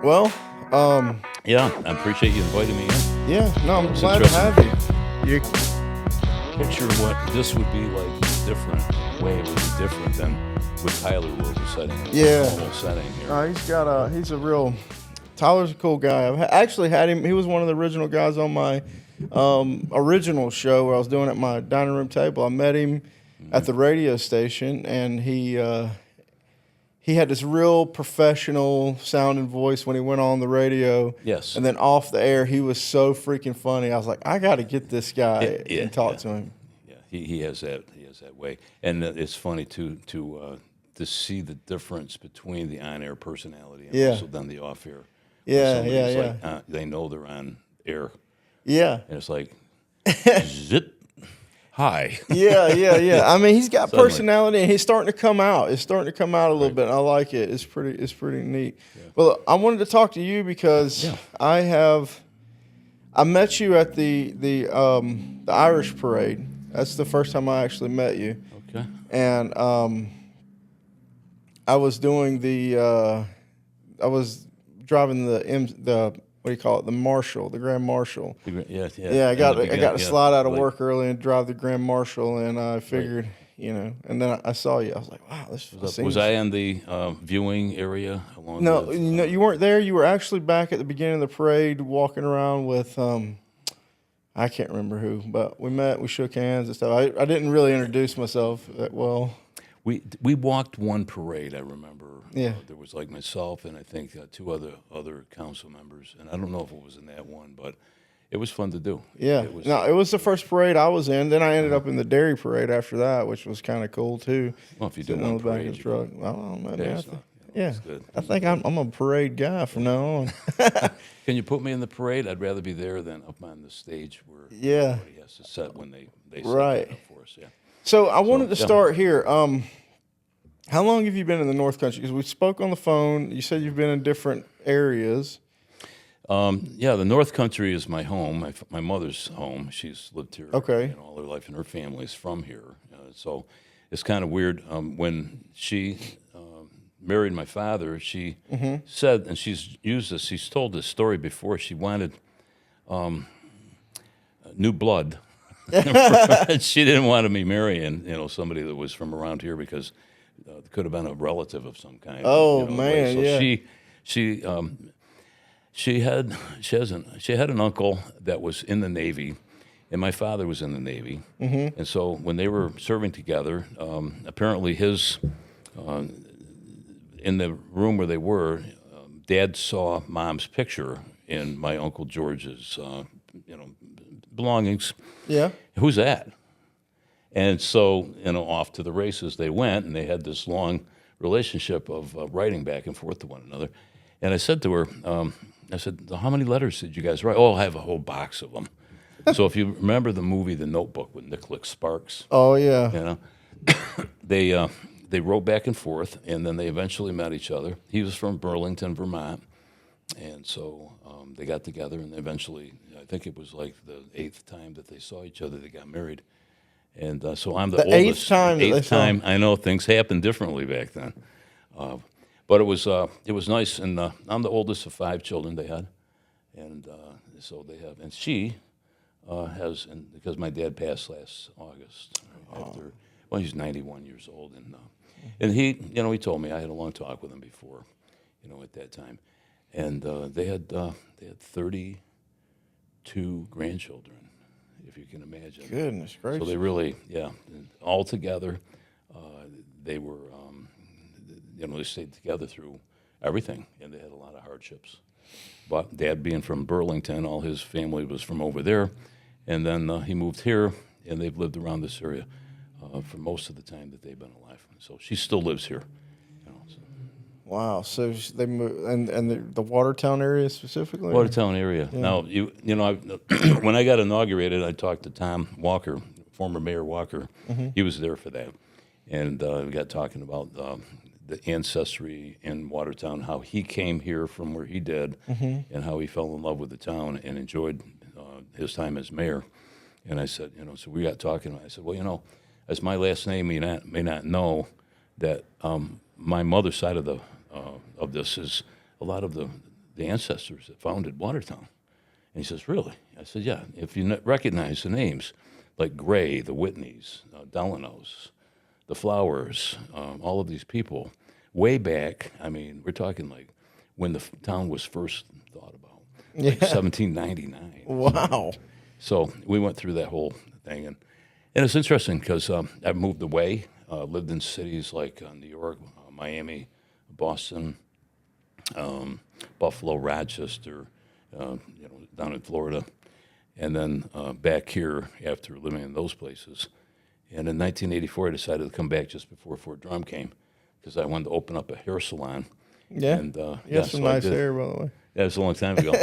Well, Yeah, I appreciate you inviting me in. yeah, no, I'm It's glad to interesting. have you. You, Picture what this would be like in a different way. It would be different than with Tyler, where we're setting in a yeah, normal setting here. he's a real. Tyler's a cool guy. Actually had him. He was one of the original guys on my original show where I was doing it at my dining room table. I met him at the radio station, and he had this real professional sounding voice when he went on the radio. Yes. And then off the air, he was so freaking funny. I was like, I got to get this guy Yeah, and talk yeah, to him. yeah. He has that way, and it's funny to see the difference between the on-air personality and Yeah. also then the off-air. Yeah, When yeah, somebody's yeah. like, they know they're on air, Yeah. and it's like, zip, hi. Yeah. I mean, he's got Suddenly. personality, and he's starting to come out. It's starting to come out a little bit. And I like it. It's pretty neat. Well, I wanted to talk to you because Yeah. I met you at the Irish parade. That's the first time I actually met you, Okay. and I was doing I was driving the what do you call it, the Marshall, the Grand Marshal. Yeah, yeah. Yeah, I In got the I got to beginning, slide out of like- work early and drive the Grand Marshal, and I figured, and then I saw you. I was like, wow, this Was seems. I in the viewing area along No, with, you weren't there. You were actually back at the beginning of the parade, walking around with I can't remember who, but we met, we shook hands and stuff. I didn't really introduce myself that well. we walked one parade, I remember. Yeah. There was like myself and I think two other council members, and I don't know if it was in that one, but it was fun to do. Yeah, It was, no, it was the first parade I was in. Then I ended up in the dairy parade after that, which was kind of cool too. well, if you do Sitting on one the back parade, of the you truck. Well, I don't know, man. Yeah, it's not- Yeah, it's good. I think I'm a parade guy from now on. Can you put me in the parade? I'd rather be there than up on the stage where Yeah. everybody has to set when they set Right. that up for us. Yeah. So I wanted to yeah. start here. How long have you been in the North Country? Because we spoke on the phone. You said you've been in different areas. Yeah, the North Country is my home, my mother's home. She's lived here Okay. all her life, and her family's from here. So it's kind of weird. When she married my father, she said, and she's told this story before, she wanted new blood. She didn't want to be marrying, somebody that was from around here because it could have been a relative of some kind. Oh, way. man, So yeah. she had an uncle that was in the Navy, and my father was in the Navy. Mm-hmm. And so when they were serving together, apparently his in the room where they were, Dad saw Mom's picture in my Uncle George's belongings. Yeah. Who's that? And so, off to the races they went, and they had this long relationship of writing back and forth to one another. And I said to her, I said, how many letters did you guys write? Oh, I have a whole box of them. So if you remember the movie The Notebook with Nicholas Sparks, Oh yeah. they wrote back and forth, and then they eventually met each other. He was from Burlington, Vermont, and so they got together, and eventually, I think it was like the 8th time that they saw each other, they got married. And so I'm the oldest. 8th time that they Eighth saw. time. I know things happened differently back then, but it was nice. And I'm the oldest of 5 children they had, and so they have. And she has, and because my dad passed last August after, well, he's 91 years old, and he, he told me, I had a long talk with him before, at that time, and they had 32 grandchildren, if you can imagine. Goodness gracious. So they really, all together, they were, they stayed together through everything, and they had a lot of hardships. But Dad being from Burlington, all his family was from over there, and then he moved here, and they've lived around this area for most of the time that they've been alive. So she still lives here. So. Wow. So they moved, and the Watertown area specifically. Watertown area. Yeah. Now, when I got inaugurated, I talked to Tom Walker, former Mayor Walker. Mm-hmm. He was there for that, and we got talking about the ancestry in Watertown, how he came here from where he did, mm-hmm. and how he fell in love with the town and enjoyed his time as mayor. And I said, so we got talking. I said, well, as my last name may not know that my mother's side of this is a lot of the the ancestors that founded Watertown. And he says, really? I said, yeah. If you recognize the names, like Gray, the Whitneys, Delanos, the Flowers, all of these people, way back, I mean, we're talking like when the town was first thought about, like 1799. Wow. So we went through that whole thing. And it's interesting because I moved away, lived in cities like New York, Miami, Boston, Buffalo, Rochester, down in Florida, and then back here after living in those places. And in 1984, I decided to come back just before Fort Drum came because I wanted to open up a hair salon. Yeah. And, You have some nice hair, by the way. Yeah, it was a long time ago.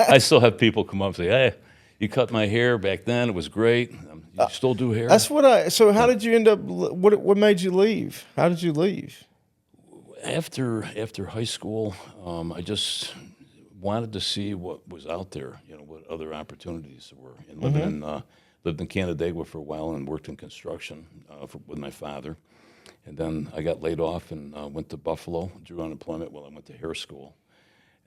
I still have people come up and say, hey, you cut my hair back then. It was great. You still do hair? That's what so how did you end up, what made you leave? How did you leave? After high school, I just wanted to see what was out there, what other opportunities there were. And lived in Canandaigua for a while and worked in construction with my father. And then I got laid off and went to Buffalo, drew unemployment while I went to hair school.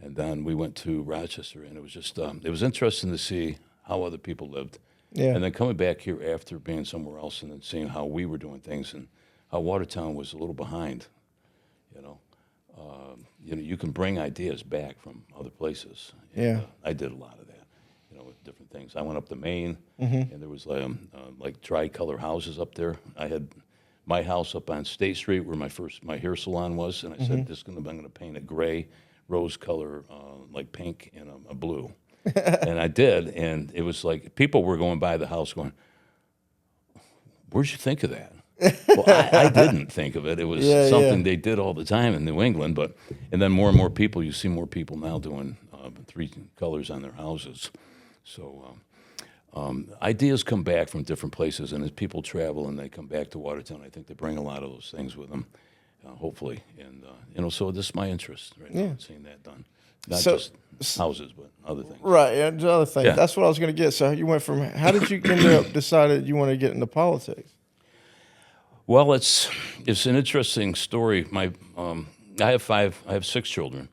And then we went to Rochester, and it was just, it was interesting to see how other people lived. Yeah. And then coming back here after being somewhere else and then seeing how we were doing things and how Watertown was a little behind, you can bring ideas back from other places. And, Yeah. I did a lot of that, with different things. I went up to Maine, and there was like tricolor houses up there. I had my house up on State Street where my hair salon was, and I said, I'm going to paint it gray, rose color, like pink, and a blue. And I did, and it was like people were going by the house going, where'd you think of that? Well, I didn't think of it. It was something they did all the time in New England, and then more and more people, you see more people now doing 3 colors on their houses. So ideas come back from different places, and as people travel and they come back to Watertown, I think they bring a lot of those things with them, hopefully. And, so this is my interest right now, in seeing that done. Not just houses, but other things. Right, and other things. Yeah. That's what I was going to get. So you went from, how did you end up decided you want to get into politics? Well, it's an interesting story. I have 6 children,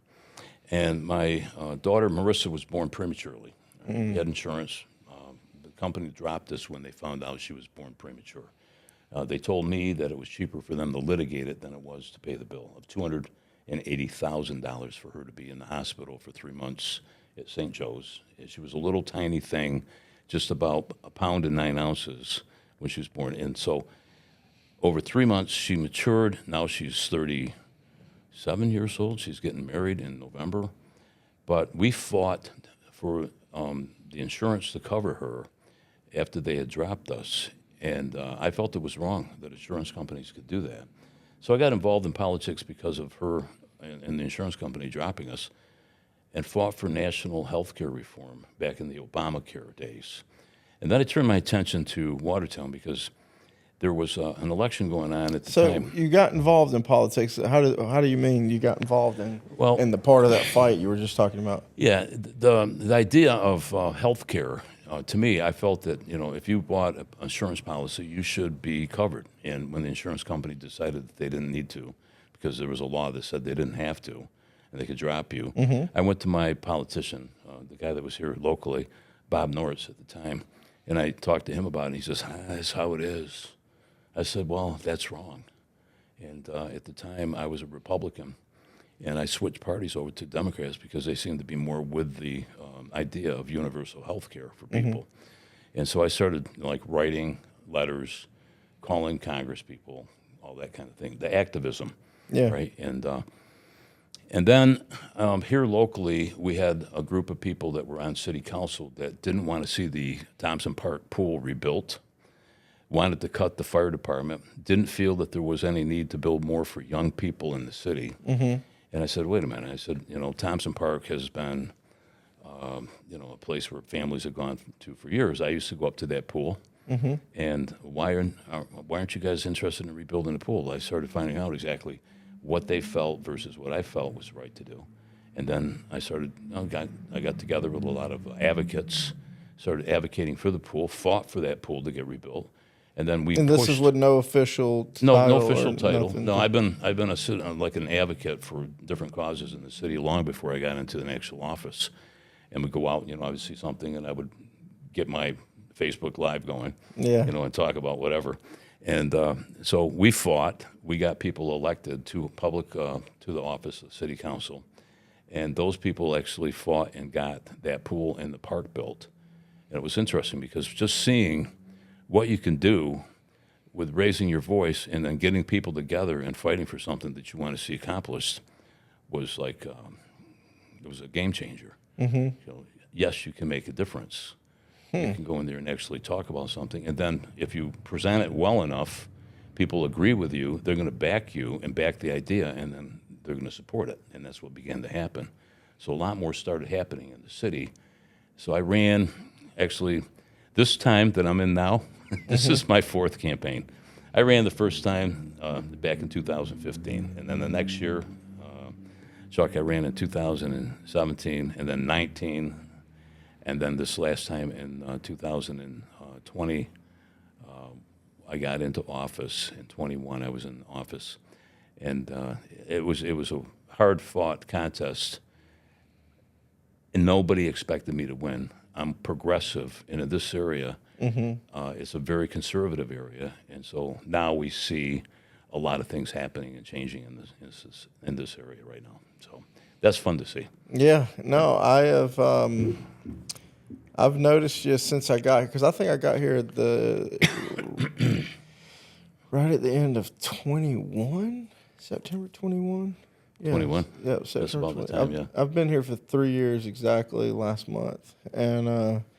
and my daughter Marissa was born prematurely. She had insurance. The company dropped us when they found out she was born premature. They told me that it was cheaper for them to litigate it than it was to pay the bill of $280,000 for her to be in the hospital for 3 months at St. Joe's. She was a little tiny thing, just about 1 pound and 9 ounces when she was born. And so over 3 months, she matured. Now she's 37 years old. She's getting married in November. But we fought for the insurance to cover her after they had dropped us. And I felt it was wrong that insurance companies could do that. So I got involved in politics because of her and the insurance company dropping us, and fought for national health care reform back in the Obamacare days. And then I turned my attention to Watertown because there was an election going on at the time. So you got involved in politics. How do you mean you got involved in the part of that fight you were just talking about? Yeah, the idea of health care, to me, I felt that, if you bought an insurance policy, you should be covered. And when the insurance company decided that they didn't need to, because there was a law that said they didn't have to, and they could drop you, I went to my politician, the guy that was here locally, Bob Norris at the time, and I talked to him about it, and he says, that's how it is. I said, well, that's wrong. And at the time, I was a Republican, and I switched parties over to Democrats because they seemed to be more with the idea of universal health care for people. And so I started writing letters, calling Congress people, all that kind of thing, the activism, right? And then here locally, we had a group of people that were on city council that didn't want to see the Thompson Park pool rebuilt, wanted to cut the fire department, didn't feel that there was any need to build more for young people in the city. And I said, wait a minute. I said, Thompson Park has been, a place where families have gone to for years. I used to go up to that pool. And why aren't you guys interested in rebuilding the pool? I started finding out exactly what they felt versus what I felt was right to do. And then I got together with a lot of advocates, started advocating for the pool, fought for that pool to get rebuilt. And then we And pushed. this is with no official No, title no official or title. nothing. No, I've been like an advocate for different causes in the city long before I got into an actual office. And would go out, I would see something, and I would get my Facebook Live going, Yeah. and talk about whatever. And so we fought. We got people elected to to the office of city council, and those people actually fought and got that pool in the park built. And it was interesting because just seeing what you can do with raising your voice and then getting people together and fighting for something that you want to see accomplished was like it was a game changer. Yes, you can make a difference. You can go in there and actually talk about something, and then if you present it well enough, people agree with you. They're going to back you and back the idea, and then they're going to support it, and that's what began to happen. So a lot more started happening in the city. So I ran, actually, this time that I'm in now, this is my fourth campaign. I ran the first time back in 2015, and then the next year, Chuck, I ran in 2017, and then 19, and then this last time in 2020, I got into office. In 21, I was in office, and it was a hard-fought contest, and nobody expected me to win. I'm progressive, and in this area, it's a very conservative area, and so now we see a lot of things happening and changing in this area right now. So that's fun to see. Yeah, no, I have. I've noticed just since I got here, because I think I got here at right at the end of 21, September 21. Yeah, 21? Yeah, That's September about the 20. time, yeah. I've been here for 3 years exactly last month, and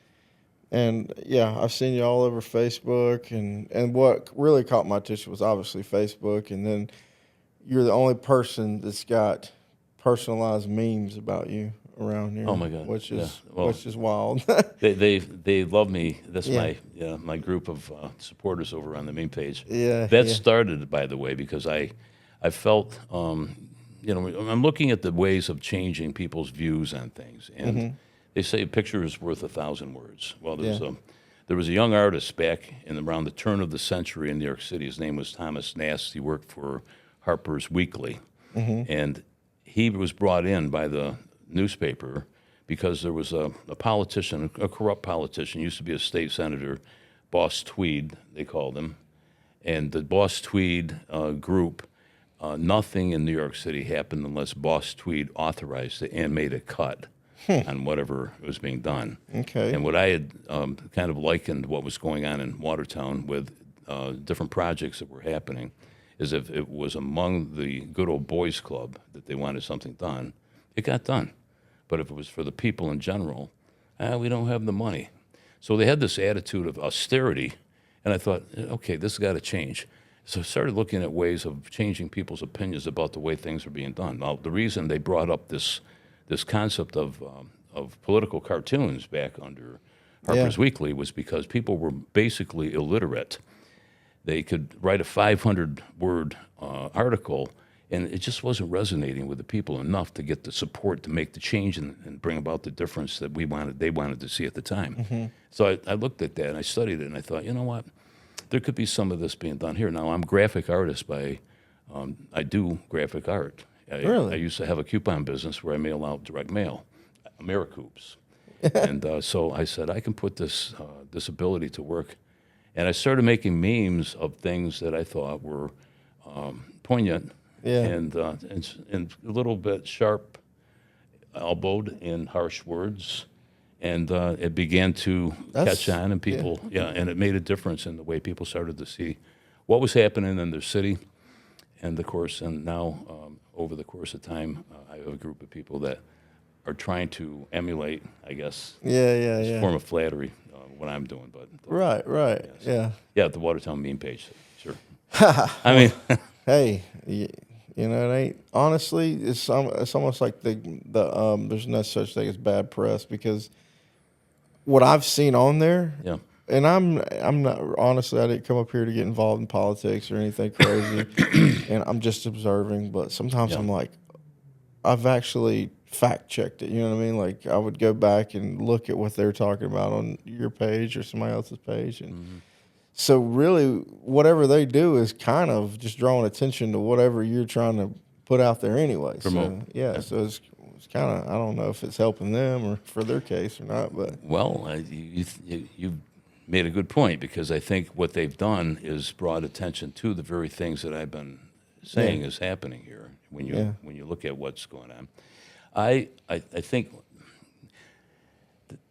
yeah, I've seen you all over Facebook, and what really caught my attention was obviously Facebook, and then you're the only person that's got personalized memes about you around here. Oh, my God. Which is Yeah. Well, which is wild. They love me. That's Yeah. my group of supporters over on the main page. Yeah, That yeah. started, by the way, because I felt I'm looking at the ways of changing people's views on things, and they say a picture is worth 1,000 words. Well, there was a young artist back in around the turn of the century in New York City. His name was Thomas Nast. He worked for Harper's Weekly, and he was brought in by the newspaper because there was a politician, a corrupt politician, used to be a state senator, Boss Tweed, they called him, and the Boss Tweed group. Nothing in New York City happened unless Boss Tweed authorized it and made a cut on whatever was being done. Okay. And what I had kind of likened what was going on in Watertown with different projects that were happening is if it was among the good old boys club that they wanted something done, it got done. But if it was for the people in general, we don't have the money. So they had this attitude of austerity, and I thought, okay, this has got to change. So I started looking at ways of changing people's opinions about the way things are being done. Now, the reason they brought up this concept of political cartoons back under Harper's Weekly was because people were basically illiterate. They could write a 500-word article, and it just wasn't resonating with the people enough to get the support to make the change and bring about the difference that they wanted to see at the time. So I looked at that, and I studied it, and I thought, you know what? There could be some of this being done here. Now, I'm a graphic artist I do graphic art. Really? I used to have a coupon business where I mail out direct mail, Americoops. And so I said, I can put this ability to work. And I started making memes of things that I thought were poignant and a little bit sharp elbowed in harsh words. And it began to catch on, and people, and it made a difference in the way people started to see what was happening in their city. And of course, and now over the course of time, I have a group of people that are trying to emulate, I guess, this form of flattery, what I'm doing. But Right. Yeah. Yeah, the Watertown meme page, sure. I mean, Hey, you know, it ain't honestly. It's almost like there's no such thing as bad press, because what I've seen on there, and I'm not honestly, I didn't come up here to get involved in politics or anything crazy, and I'm just observing. But sometimes I'm like, I've actually fact checked it. You know what I mean? Like I would go back and look at what they're talking about on your page or somebody else's page, and So really, whatever they do is kind of just drawing attention to whatever you're trying to put out there anyway. Promote. So yeah, so it's kind of, I don't know if it's helping them or for their case or not, but Well, you made a good point, because I think what they've done is brought attention to the very things that I've been saying is happening here. When you look at what's going on, I think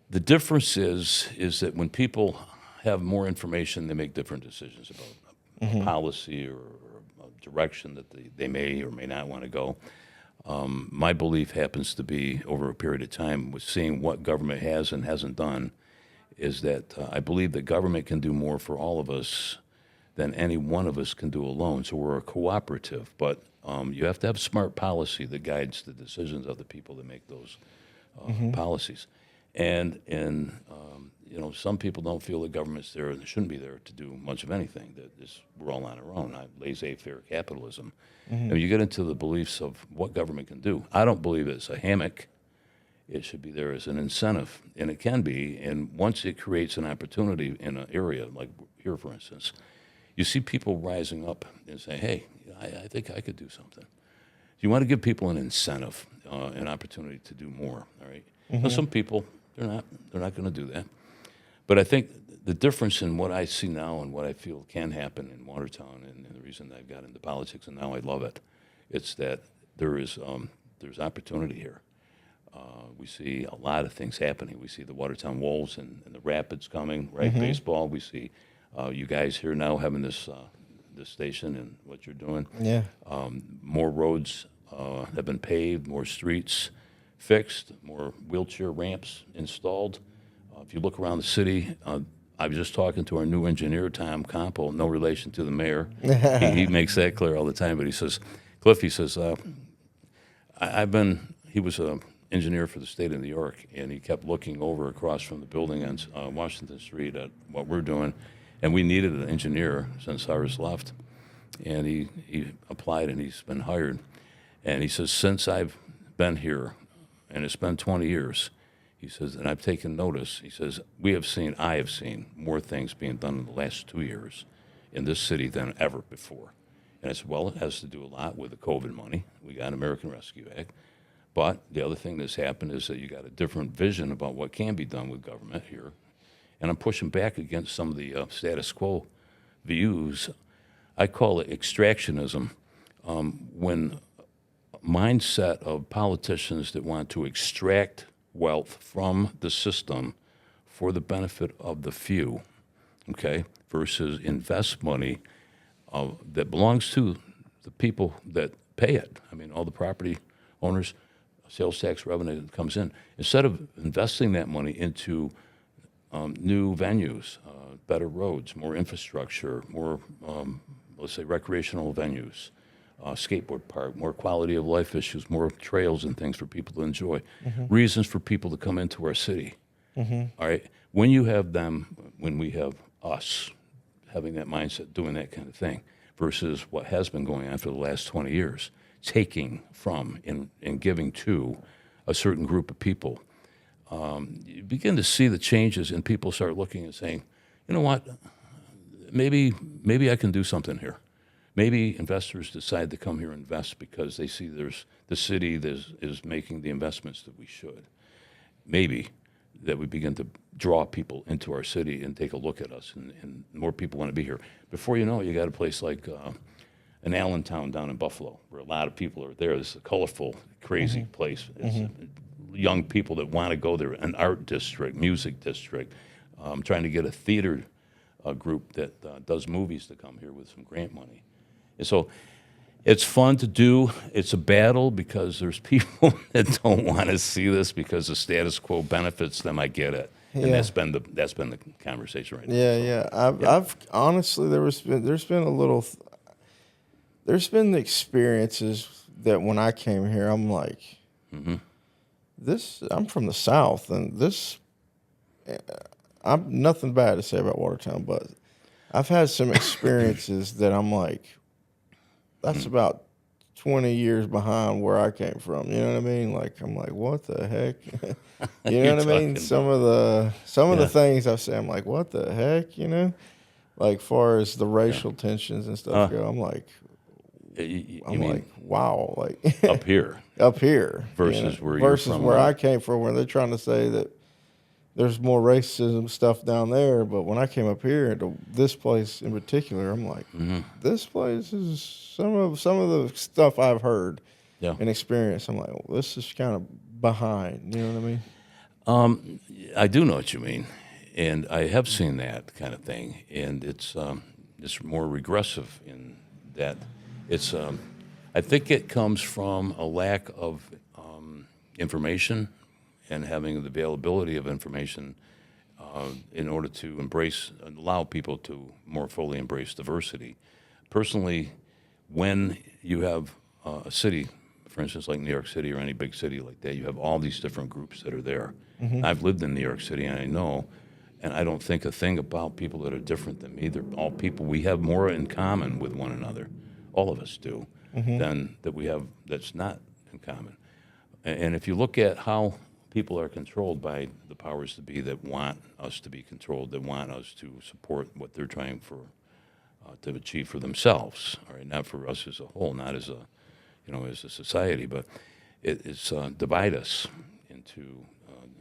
the difference is that when people have more information, they make different decisions about a policy or a direction that they may or may not want to go. My belief happens to be, over a period of time, with seeing what government has and hasn't done, is that I believe that government can do more for all of us than any one of us can do alone. So we're a cooperative, but you have to have smart policy that guides the decisions of the people that make those policies. And some people don't feel the government's there and shouldn't be there to do much of anything. That we're all on our own. Laissez-faire capitalism. And you get into the beliefs of what government can do. I don't believe it's a hammock. It should be there as an incentive, and it can be. And once it creates an opportunity in an area, like here, for instance, you see people rising up and say, hey, I think I could do something. You want to give people an incentive, an opportunity to do more, all right? Now, some people, they're not going to do that. But I think the difference in what I see now and what I feel can happen in Watertown, and the reason I've got into politics and now I love it, it's that there's opportunity here. We see a lot of things happening. We see the Watertown Wolves and the Rapids coming, right? Baseball. We see you guys here now having this station and what you're doing. yeah, More roads have been paved, more streets fixed, more wheelchair ramps installed. If you look around the city, I was just talking to our new engineer, Tom Campo, no relation to the mayor. He makes that clear all the time. But he says, Cliff, he says, he was an engineer for the state of New York, and he kept looking over across from the building on Washington Street at what we're doing. And we needed an engineer since Cyrus left. And he applied, and he's been hired. And he says, since I've been here, and it's been 20 years, he says, and I've taken notice, he says, I have seen more things being done in the last 2 years in this city than ever before. And as well, it has to do a lot with the COVID money. We got American Rescue Act. But the other thing that's happened is that you got a different vision about what can be done with government here. And I'm pushing back against some of the status quo views. I call it extractionism. When mindset of politicians that want to extract wealth from the system for the benefit of the few, okay, versus invest money that belongs to the people that pay it. I mean, all the property owners, sales tax revenue that comes in. Instead of investing that money into new venues, better roads, more infrastructure, more, let's say, recreational venues, skateboard park, more quality of life issues, more trails and things for people to enjoy, reasons for people to come into our city. All right, when you have them, when we have us having that mindset, doing that kind of thing, versus what has been going on for the last 20 years, taking from and giving to a certain group of people, you begin to see the changes, and people start looking and saying, you know what, maybe I can do something here. Maybe investors decide to come here and invest because they see there's the city is making the investments that we should. Maybe that we begin to draw people into our city and take a look at us, and more people want to be here. Before you know it, you got a place like an Allentown down in Buffalo, where a lot of people are there. It's a colorful, crazy place. It's young people that want to go there, an art district, music district. I'm trying to get a theater group that does movies to come here with some grant money. And so it's fun to do. It's a battle because there's people that don't want to see this because the status quo benefits them. I get it. And Yeah. that's been the conversation right now. yeah. I've honestly, there's been the experiences that when I came here, I'm like, I'm from the South, and I'm nothing bad to say about Watertown, but I've had some experiences that I'm like, that's about 20 years behind where I came from. You know what I mean? Like, I'm like, what the heck? You know what I mean? Some of the things I say, I'm like, what the heck? You know? Like far as the racial tensions and stuff go, I'm like, You I'm mean like, wow, like up here up here versus where you're versus from? where I came from, where they're trying to say that there's more racism stuff down there. But when I came up here to this place in particular, I'm like, this place is some of the stuff I've heard Yeah. and experienced. I'm like, well, this is kind of behind. You know what I mean? I do know what you mean, and I have seen that kind of thing, and it's more regressive in that it's. I think it comes from a lack of information and having the availability of information in order to allow people to more fully embrace diversity. Personally, when you have a city, for instance, like New York City or any big city like that, you have all these different groups that are there. I've lived in New York City, and I know, and I don't think a thing about people that are different than me. They're all people. We have more in common with one another. All of us do, than that we have that's not in common. And if you look at how people are controlled by the powers that be that want us to be controlled, that want us to support what they're trying to achieve for themselves, all right, not for us as a whole, not as a society, but it's divide us into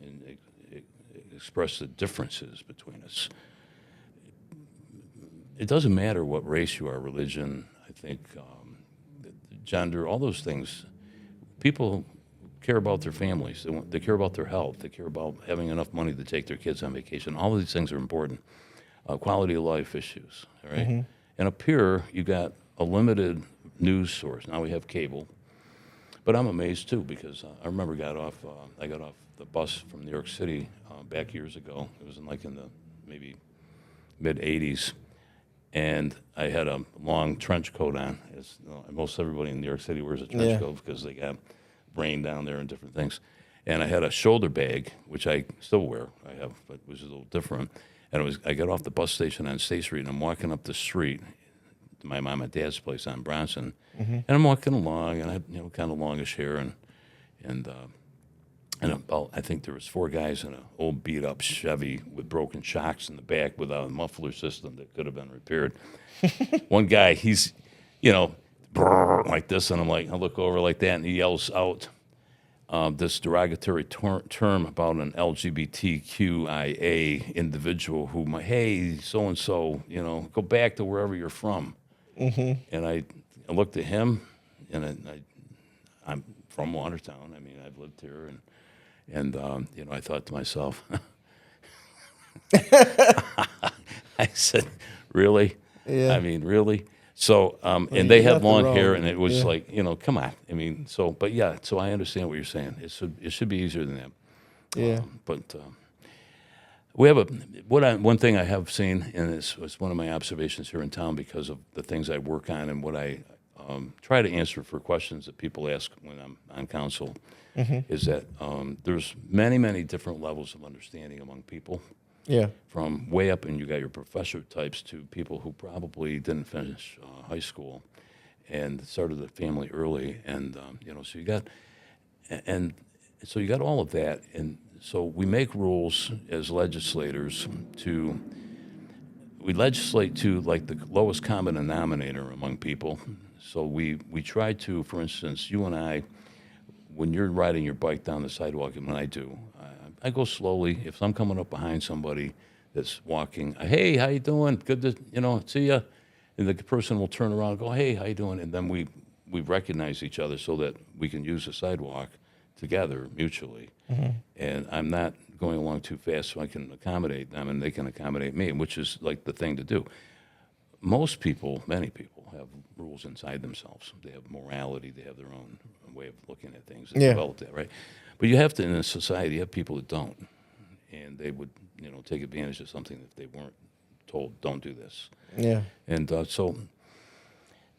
and express the differences between us. It doesn't matter what race you are, religion, I think, gender, all those things. People care about their families. They care about their health. They care about having enough money to take their kids on vacation. All of these things are important. Quality of life issues, all right? And up here, you got a limited news source. Now we have cable. But I'm amazed, too, because I remember I got off the bus from New York City back years ago. It was in the maybe mid-'80s. And I had a long trench coat on. Most everybody in New York City wears a trench coat because they got rain down there and different things. And I had a shoulder bag, which I still wear. But it was a little different. And I got off the bus station on State Street, and I'm walking up the street to my mom and dad's place on Bronson. And I'm walking along, and I had kind of longish hair, and about, I think there was 4 guys in an old beat-up Chevy with broken shocks in the back without a muffler system that could have been repaired. One guy, he's, brrr, like this, and I look over like that, and he yells out this derogatory term about an LGBTQIA individual who, hey, so-and-so, go back to wherever you're from. And I looked at him, and I'm from Watertown. I mean, I've lived here, and I thought to myself, I said, really? Yeah. I mean, really? So, and they had long hair, and it was like, come on. I mean, so I understand what you're saying. It should be easier than that. Yeah. But we have one thing I have seen, and it's one of my observations here in town because of the things I work on and what I try to answer for questions that people ask when I'm on council, is that there's many, many different levels of understanding among people. Yeah. From way up, and you got your professor types to people who probably didn't finish high school and started the family early, and so you got all of that, and so we make rules as legislators we legislate to like the lowest common denominator among people. So we try to, for instance, you and I, when you're riding your bike down the sidewalk, and when I do, I go slowly. If I'm coming up behind somebody that's walking, hey, how you doing? Good to see you. And the person will turn around and go, hey, how you doing? And then we recognize each other so that we can use the sidewalk together mutually. And I'm not going along too fast so I can accommodate them and they can accommodate me, which is like the thing to do. Many people have rules inside themselves. They have morality. They have their own way of looking at things. They develop that, right? But you have to, in a society, you have people that don't. And they would, take advantage of something if they weren't told, don't do this. Yeah. And so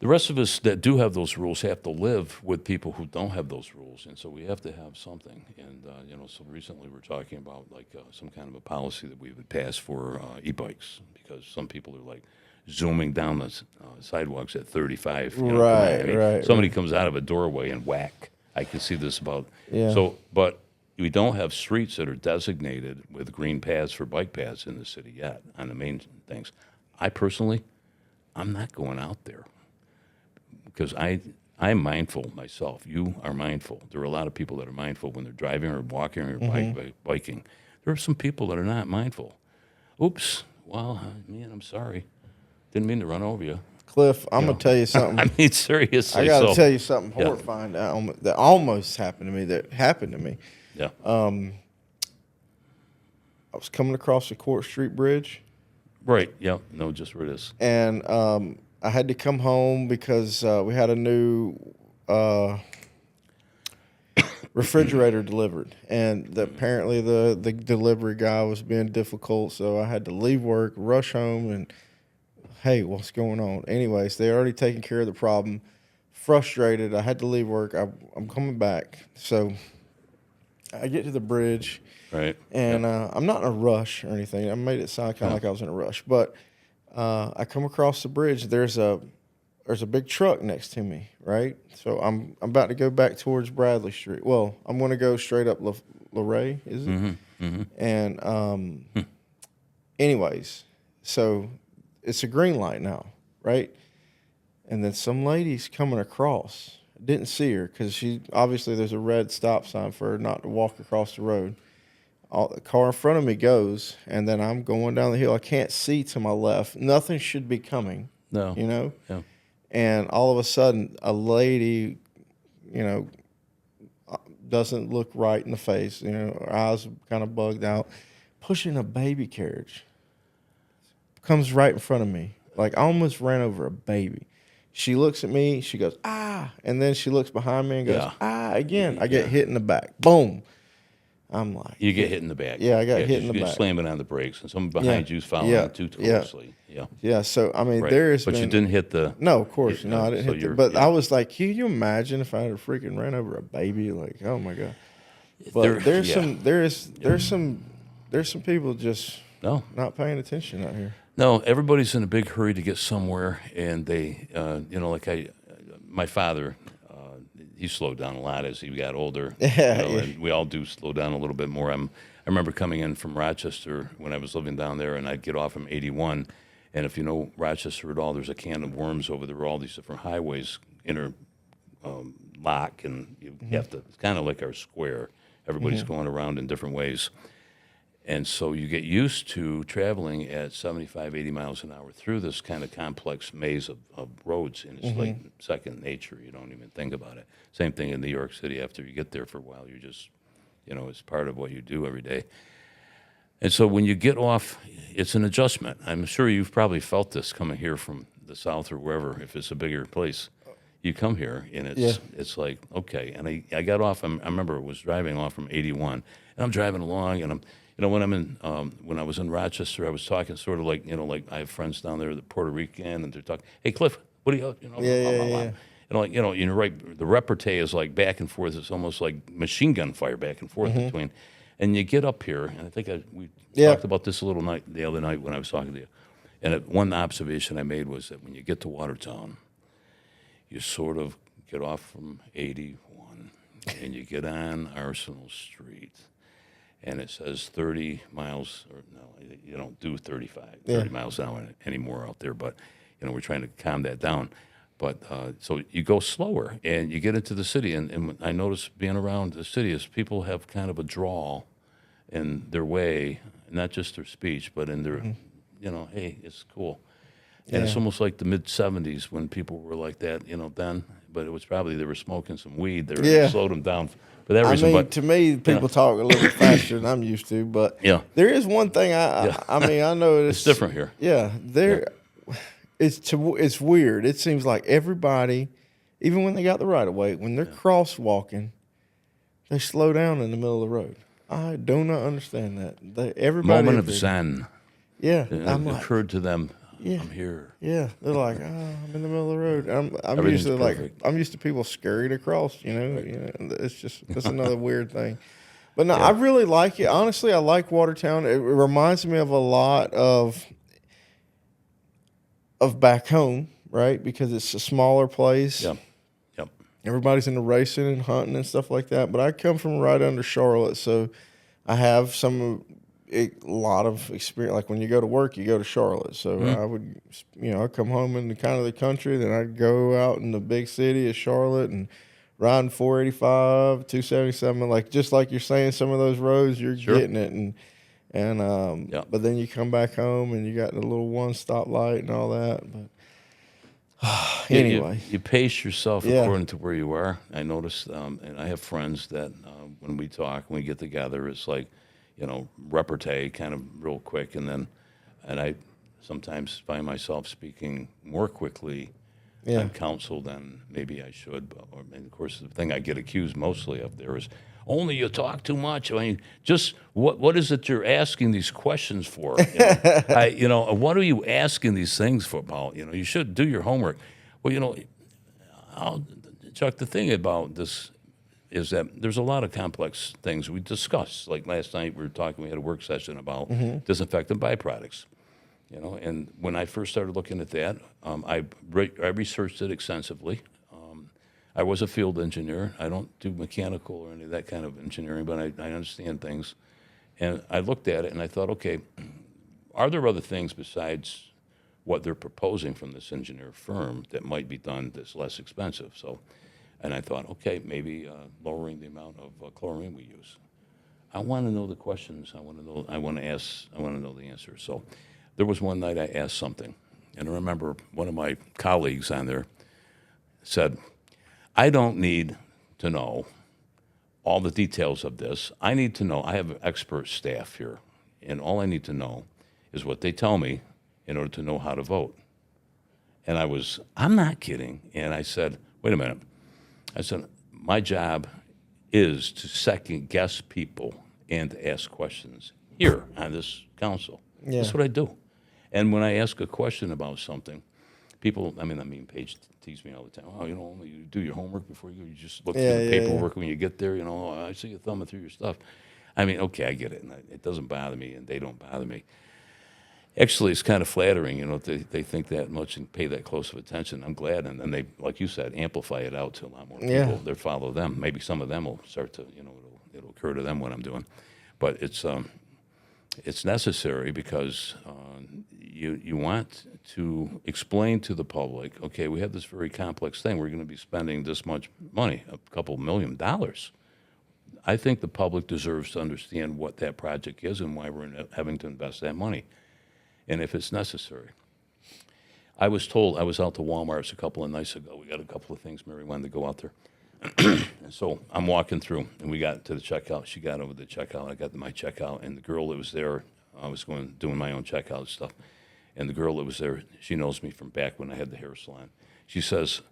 the rest of us that do have those rules have to live with people who don't have those rules. And so we have to have something. And, so recently we're talking about like some kind of a policy that we would pass for e-bikes because some people are like zooming down the sidewalks at 35. Right. Somebody comes out of a doorway and whack. I can see this about. Yeah. So, but we don't have streets that are designated with green paths for bike paths in the city yet on the main things. I personally, I'm not going out there because I'm mindful myself. You are mindful. There are a lot of people that are mindful when they're driving or walking or biking. There are some people that are not mindful. Oops. Well, man, I'm sorry. Didn't mean to run over you. Cliff, I'm gonna tell you something. I mean, seriously. I got to tell you something Yeah. horrifying that almost happened to me. That happened to me. Yeah. I was coming across the Court Street Bridge. Right. Yeah. No, just where it is. And I had to come home because we had a new refrigerator delivered, and apparently the delivery guy was being difficult, so I had to leave work, rush home, and hey, what's going on? Anyways, they already taken care of the problem. Frustrated, I had to leave work. I'm coming back, so I get to the bridge. Right. And I'm not in a rush or anything. I made it sound kind of like I was in a rush. But I come across the bridge. There's a big truck next to me, right? So I'm about to go back towards Bradley Street. Well, I'm going to go straight up Luray, is it? Mm-hmm. Mm-hmm. And anyways, so it's a green light now, right? And then some lady's coming across. I didn't see her because obviously there's a red stop sign for her not to walk across the road. The car in front of me goes, and then I'm going down the hill. I can't see to my left. Nothing should be coming. No. You know? Yeah. And all of a sudden, a lady, doesn't look right in the face. Her eyes kind of bugged out, pushing a baby carriage. Comes right in front of me. Like, I almost ran over a baby. She looks at me. She goes, ah. And then she looks behind me and goes, ah, again. I get hit in the back. Boom. I'm like, you get hit in the back. Yeah, I got hit in the back. Slamming on the brakes, and someone behind you's following too closely. Yeah. Yeah. So I mean, Right. But you didn't hit the. No, of course, no, I didn't hit the. But I was like, can you imagine if I had freaking ran over a baby? Like, oh my god. But there's some people just not paying attention out here. No, everybody's in a big hurry to get somewhere, and they, my father. He slowed down a lot as he got older. And we all do slow down a little bit more. I remember coming in from Rochester when I was living down there, and I'd get off from 81. And if you know Rochester at all, there's a can of worms over there. All these different highways interlock, and you have to. It's kind of like our square. Everybody's going around in different ways. And so you get used to traveling at 75, 80 miles an hour through this kind of complex maze of roads, and it's like second nature. You don't even think about it. Same thing in New York City. After you get there for a while, you just, it's part of what you do every day. And so when you get off, it's an adjustment. I'm sure you've probably felt this coming here from the South or wherever, if it's a bigger place. You come here, and it's like, okay. And I got off, I remember I was driving off from 81, and I'm driving along, and when I was in Rochester, I was talking sort of like, like I have friends down there, the Puerto Rican, and they're talking, hey, Cliff, what do you, blah, blah, blah. And you're right, the repartee is like back and forth. It's almost like machine gun fire back and forth between. And you get up here, and I think we talked about this the other night when I was talking to you. And one observation I made was that when you get to Watertown, you sort of get off from 81, and you get on Arsenal Street. And it says 30 miles, or no, you don't do 30 miles an hour anymore out there, but, we're trying to calm that down. But so you go slower, and you get into the city, and I notice being around the city is people have kind of a drawl in their way, not just their speech, but in their, hey, it's cool. And it's almost like the mid-'70s when people were like that, then, but it was probably they were smoking some weed there and slowed them down. For that reason, but to me, people talk a little bit faster than I'm used to. But there is one thing I know it's different here. Yeah, it's weird. It seems like everybody, even when they got the right of way, when they're crosswalking, they slow down in the middle of the road. I do not understand that. Everybody moment of zen. Yeah, it occurred to them. I'm here. Yeah, they're like, I'm in the middle of the road. I'm used to people scurried across. It's another weird thing. But no, I really like it. Honestly, I like Watertown. It reminds me of a lot of back home, right? Because it's a smaller place. Yep. Everybody's into racing and hunting and stuff like that. But I come from right under Charlotte, so I have some a lot of experience. Like when you go to work, you go to Charlotte. So I would, I'd come home in the kind of the country, then I'd go out in the big city of Charlotte and riding 485, 277, like just like you're saying, some of those roads you're getting it, but then you come back home and you got the little one stop light and all that. But anyway, you pace yourself according to where you are. I noticed, and I have friends that when we talk, when we get together, it's like, repartee kind of real quick, and I sometimes find myself speaking more quickly on council than maybe I should. And of course, the thing I get accused mostly of there is, only you talk too much. I mean, just what is it you're asking these questions for? What are you asking these things for, Paul? You should do your homework. Well, Chuck, the thing about this is that there's a lot of complex things we discuss. Like last night, we had a work session about disinfectant byproducts. And when I first started looking at that, I researched it extensively. I was a field engineer. I don't do mechanical or any of that kind of engineering, but I understand things. And I looked at it and I thought, okay, are there other things besides what they're proposing from this engineer firm that might be done that's less expensive? And I thought, okay, maybe lowering the amount of chlorine we use. I want to know the questions. I want to know the answers. So there was one night I asked something, and I remember one of my colleagues on there said, I don't need to know all the details of this. I need to know, I have expert staff here, and all I need to know is what they tell me in order to know how to vote. And I'm not kidding. And I said, wait a minute. I said, my job is to second guess people and to ask questions here on this council. Yeah. That's what I do. And when I ask a question about something, people, Paige tease me all the time. Oh, you do your homework before you just look through the paperwork when you get there. I see you thumbing through your stuff. Okay, I get it. And it doesn't bother me, and they don't bother me. Actually, it's kind of flattering, they think that much and pay that close of attention. I'm glad. And then they, like you said, amplify it out to a lot more people. They follow them. Maybe some of them will start to, it'll occur to them what I'm doing. But it's necessary because you want to explain to the public, okay, we have this very complex thing. We're going to be spending this much money, a couple $1 million. I think the public deserves to understand what that project is and why we're having to invest that money, and if it's necessary. I was told, I was out to Walmart's a couple of nights ago. We got a couple of things. Mary wanted to go out there. And so I'm walking through, and we got to the checkout. She got over the checkout. I got to my checkout, and the girl that was there, I was doing my own checkout stuff, and the girl that was there, she knows me from back when I had the hair salon. She says,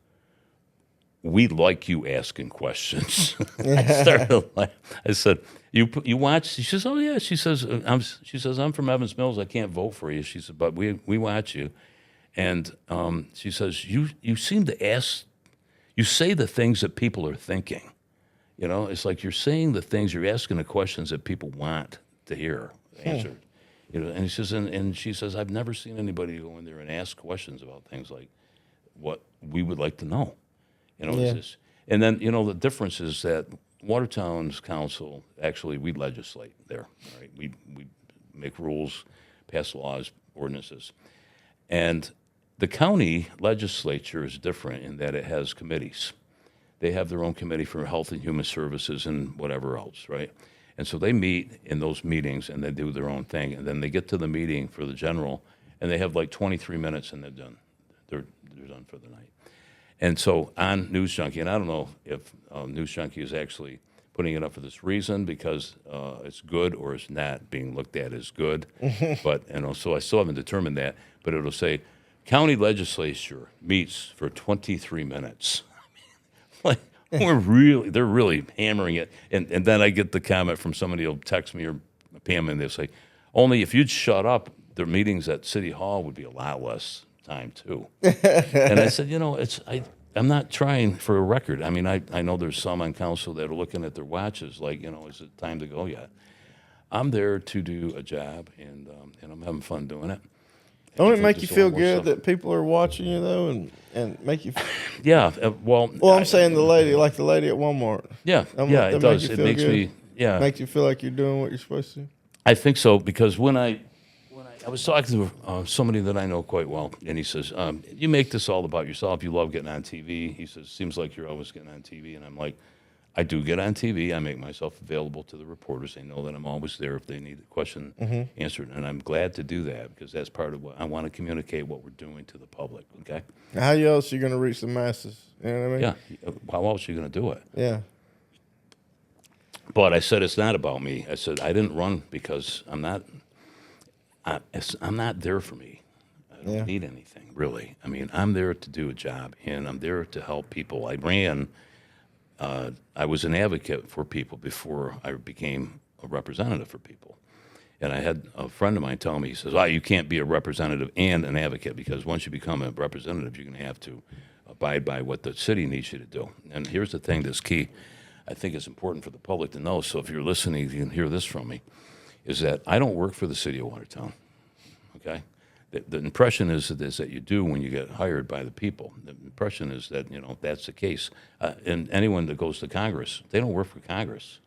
we like you asking questions. I started to laugh. I said, you watch? She says, oh, yeah. She says, I'm from Evans Mills. I can't vote for you. She said, but we watch you. And she says, you seem to ask, you say the things that people are thinking. It's like you're saying the things, you're asking the questions that people want to hear answered. And she says, I've never seen anybody go in there and ask questions about things like what we would like to know. And then, the difference is that Watertown's council, actually, we legislate there. Right? We make rules, pass laws, ordinances. And the county legislature is different in that it has committees. They have their own committee for health and human services and whatever else, right? And so they meet in those meetings and they do their own thing. And then they get to the meeting for the general, and they have like 23 minutes and they're done. They're done for the night. And so on News Junkie, and I don't know if News Junkie is actually putting it up for this reason because it's good or it's not being looked at as good. But so I still haven't determined that. But it'll say, county legislature meets for 23 minutes. They're really hammering it. And then I get the comment from somebody who'll text me or Pam, and they'll say, only if you'd shut up, their meetings at City Hall would be a lot less time too. And I said, I'm not trying for a record. I know there's some on council that are looking at their watches like, is it time to go yet? I'm there to do a job, and I'm having fun doing it. Don't it make you feel good that people are watching you though, and make you? Yeah. I'm saying the lady at Walmart. Yeah. It does. It makes me. Yeah. Makes you feel like you're doing what you're supposed to. I think so because when I was talking to somebody that I know quite well, and he says, "You make this all about yourself. You love getting on TV." He says, "Seems like you're always getting on TV," and I'm like, "I do get on TV. I make myself available to the reporters. They know that I'm always there if they need a question answered, and I'm glad to do that because that's part of what I want to communicate what we're doing to the public." Okay. How else are you going to reach the masses? You know what I mean? Yeah. How else are you going to do it? Yeah. But I said it's not about me. I said I didn't run because I'm not there for me. I don't need anything, really. I mean, I'm there to do a job, and I'm there to help people. I was an advocate for people before I became a representative for people. And I had a friend of mine tell me, he says, you can't be a representative and an advocate because once you become a representative, you're going to have to abide by what the city needs you to do. And here's the thing that's key. I think it's important for the public to know, so if you're listening, you can hear this from me, is that I don't work for the city of Watertown, okay? The impression is that you do when you get hired by the people. The impression is that, that's the case. And anyone that goes to Congress, they don't work for Congress.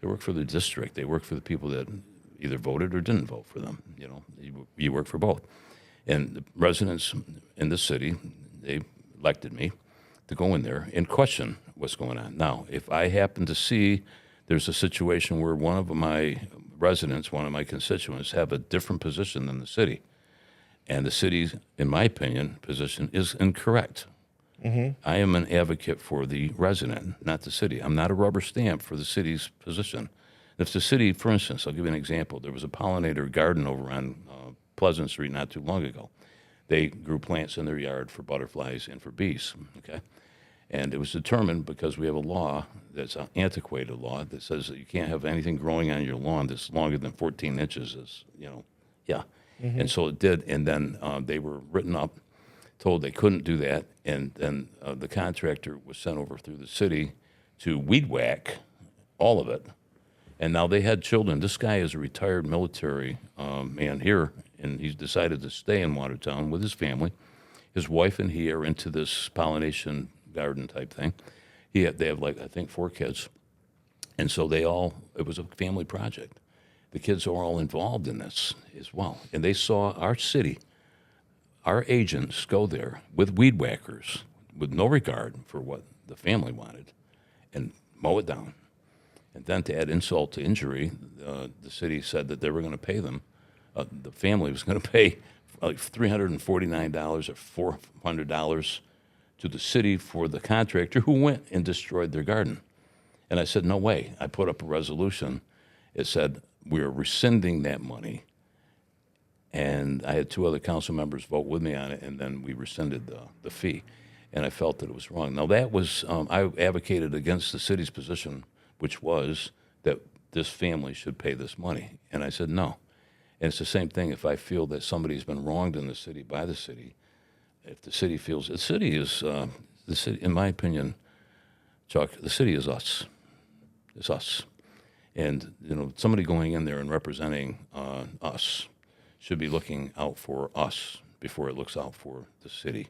They work for the district. They work for the people that either voted or didn't vote for them. You work for both. And the residents in the city, they elected me to go in there and question what's going on. Now, if I happen to see there's a situation where one of my residents, one of my constituents, have a different position than the city, and the city's, in my opinion, position is incorrect. I am an advocate for the resident, not the city. I'm not a rubber stamp for the city's position. If the city, for instance, I'll give you an example. There was a pollinator garden over on Pleasant Street not too long ago. They grew plants in their yard for butterflies and for bees, okay? And it was determined because we have a law that's an antiquated law that says that you can't have anything growing on your lawn that's longer than 14 inches. And so it did. And then they were written up, told they couldn't do that. And then the contractor was sent over through the city to weed whack all of it. And now they had children. This guy is a retired military man here, and he's decided to stay in Watertown with his family. His wife and he are into this pollination garden type thing. They have like, I think, 4 kids. And so it was a family project. The kids are all involved in this as well. And they saw our city, our agents go there with weed whackers with no regard for what the family wanted and mow it down. And then to add insult to injury, the city said that they were going to pay them. The family was going to pay like $349 or $400 to the city for the contractor who went and destroyed their garden. And I said, no way. I put up a resolution. It said, we're rescinding that money. And I had 2 other council members vote with me on it, and then we rescinded the fee. And I felt that it was wrong. Now, that was, I advocated against the city's position, which was that this family should pay this money. And I said, no. And it's the same thing if I feel that somebody's been wronged in the city by the city. If the city feels, the city is, in my opinion, Chuck, the city is us. It's us. And, somebody going in there and representing us should be looking out for us before it looks out for the city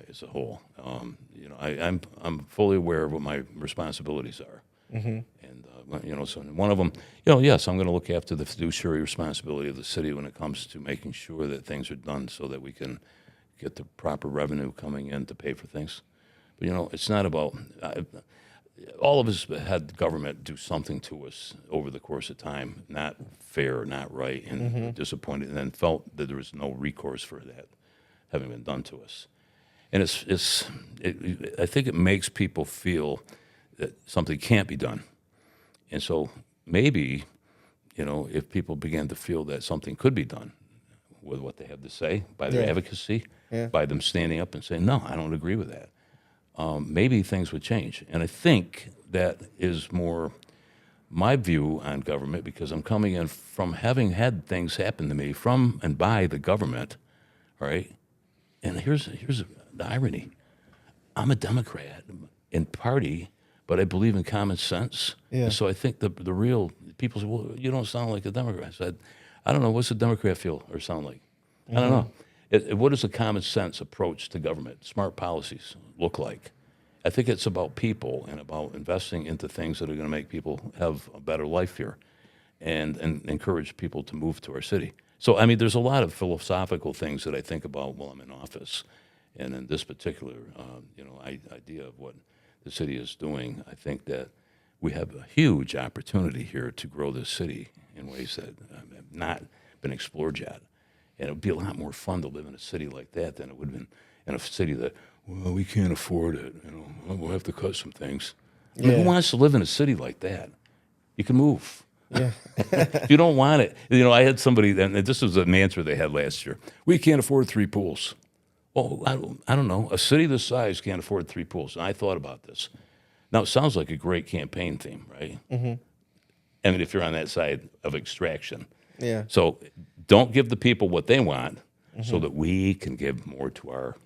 as a whole. I'm fully aware of what my responsibilities are. And, so one of them, yes, I'm going to look after the fiduciary responsibility of the city when it comes to making sure that things are done so that we can get the proper revenue coming in to pay for things. But, it's not about, all of us had government do something to us over the course of time, not fair, not right, and disappointed, and then felt that there was no recourse for that having been done to us. And I think it makes people feel that something can't be done. And so maybe, if people began to feel that something could be done with what they have to say, by their advocacy, by them standing up and saying, no, I don't agree with that, maybe things would change. And I think that is more my view on government because I'm coming in from having had things happen to me from and by the government, all right? And here's the irony. I'm a Democrat in party, but I believe in common sense. Yeah. So I think the real people say, well, you don't sound like a Democrat. I said, I don't know. What's a Democrat feel or sound like? I don't know. What does a common sense approach to government, smart policies look like? I think it's about people and about investing into things that are going to make people have a better life here. and encourage people to move to our city. So, I mean, there's a lot of philosophical things that I think about while I'm in office. And in this particular, idea of what the city is doing, I think that we have a huge opportunity here to grow this city in ways that have not been explored yet. And it would be a lot more fun to live in a city like that than it would have been in a city that, well, we can't afford it. We'll have to cut some things. I mean, who wants to live in a city like that? You can move. Yeah. If you don't want it, I had somebody, and this was an answer they had last year. We can't afford 3 pools. Well, I don't know. A city this size can't afford 3 pools. And I thought about this. Now, it sounds like a great campaign theme, right? Mm-hmm. I mean, if you're on that side of extraction. Yeah. So don't give the people what they want so that we can give more to our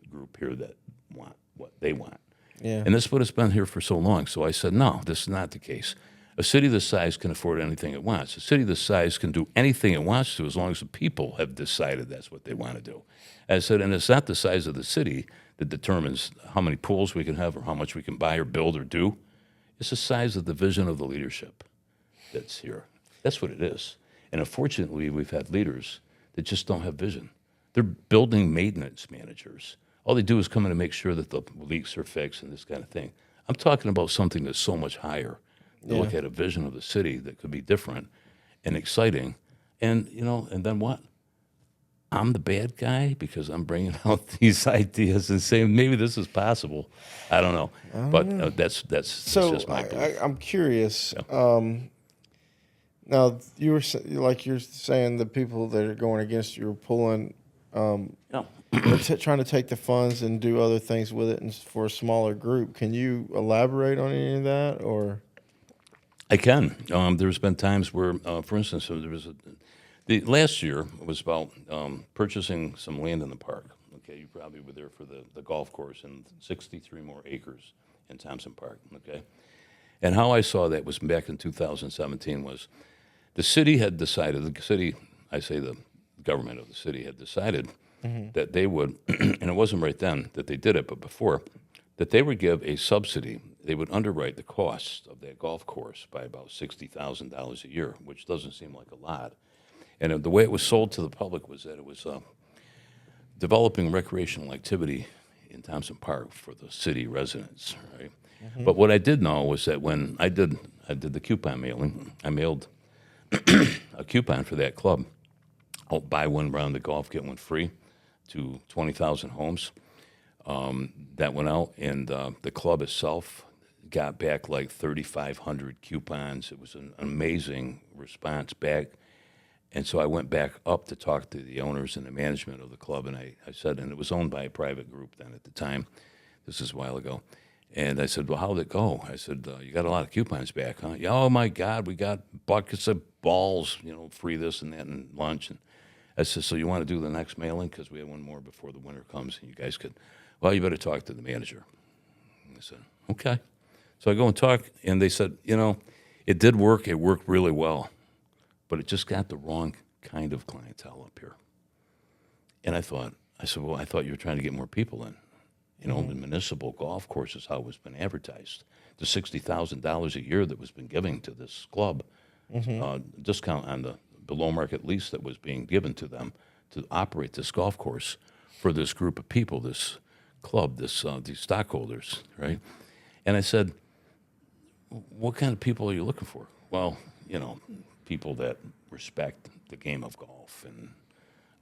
group here that want what they want. Yeah. And this is what it's been here for so long. So I said, no, this is not the case. A city this size can afford anything it wants. A city this size can do anything it wants to as long as the people have decided that's what they want to do. I said, and it's not the size of the city that determines how many pools we can have or how much we can buy or build or do. It's the size of the vision of the leadership that's here. That's what it is. And unfortunately, we've had leaders that just don't have vision. They're building maintenance managers. All they do is come in and make sure that the leaks are fixed and this kind of thing. I'm talking about something that's so much higher. To look at a vision of the city that could be different and exciting. And, and then what? I'm the bad guy because I'm bringing out these ideas and saying maybe this is possible. I don't know. But that's So just my belief. I'm curious. Yeah. Now, you're saying the people that are going against you are pulling, Yeah. they're trying to take the funds and do other things with it and for a smaller group. Can you elaborate on any of that, or? I can. There's been times where, for instance, there was the last year was about purchasing some land in the park. Okay, you probably were there for the golf course and 63 more acres in Thompson Park. Okay, and how I saw that was back in 2017 was the city had decided, the government of the city had decided that they would, and it wasn't right then that they did it, but before, that they would give a subsidy. They would underwrite the cost of that golf course by about $60,000 a year, which doesn't seem like a lot. And the way it was sold to the public was that it was developing recreational activity in Thompson Park for the city residents, right? Mm-hmm. But what I did know was that when I did the coupon mailing, I mailed a coupon for that club. I'll buy one round of golf, get one free to 20,000 homes. That went out, and the club itself got back like 3,500 coupons. It was an amazing response back. And so I went back up to talk to the owners and the management of the club, and I said, and it was owned by a private group then at the time. This is a while ago. And I said, well, how'd it go? I said, you got a lot of coupons back, huh? Yeah, oh, my God, we got buckets of balls, free this and that and lunch. And I said, so you want to do the next mailing? Because we have one more before the winter comes, and you guys could, well, you better talk to the manager. And I said, okay. So I go and talk, and they said, it did work. It worked really well, but it just got the wrong kind of clientele up here. And I said, well, I thought you were trying to get more people in. The municipal golf course is how it's been advertised. The $60,000 a year that was been given to this club, discount on the below market lease that was being given to them to operate this golf course for this group of people, this club, these stockholders, right? And I said, what kind of people are you looking for? Well, people that respect the game of golf, and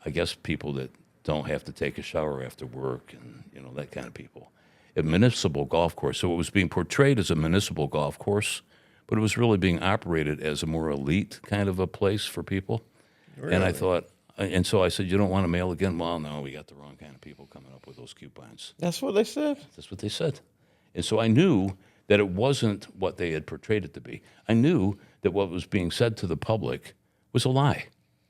I guess people that don't have to take a shower after work, and that kind of people. A municipal golf course. So it was being portrayed as a municipal golf course, but it was really being operated as a more elite kind of a place for people. Really? And I thought, and so I said, you don't want to mail again? Well, no, we got the wrong kind of people coming up with those coupons. That's what they said? That's what they said. And so I knew that it wasn't what they had portrayed it to be. I knew that what was being said to the public was a lie,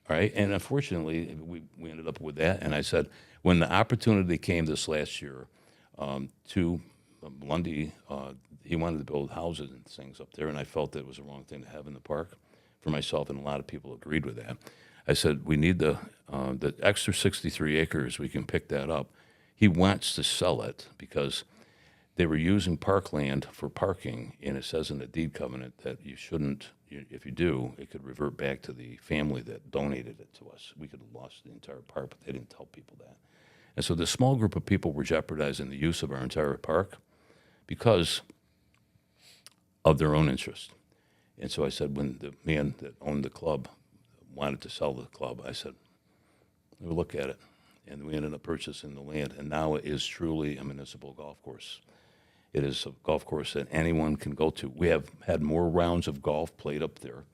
all right? And unfortunately, we ended up with that. And I said, when the opportunity came this last year to Lundy, he wanted to build houses and things up there, and I felt that it was the wrong thing to have in the park for myself, and a lot of people agreed with that. I said, we need the extra 63 acres. We can pick that up. He wants to sell it because they were using parkland for parking, and it says in the deed covenant that you shouldn't. If you do, it could revert back to the family that donated it to us. We could have lost the entire park, but they didn't tell people that. And so this small group of people were jeopardizing the use of our entire park because of their own interest. And so I said, when the man that owned the club wanted to sell the club, I said, we'll look at it. And we ended up purchasing the land, and now it is truly a municipal golf course. It is a golf course that anyone can go to. We have had more rounds of golf played up there,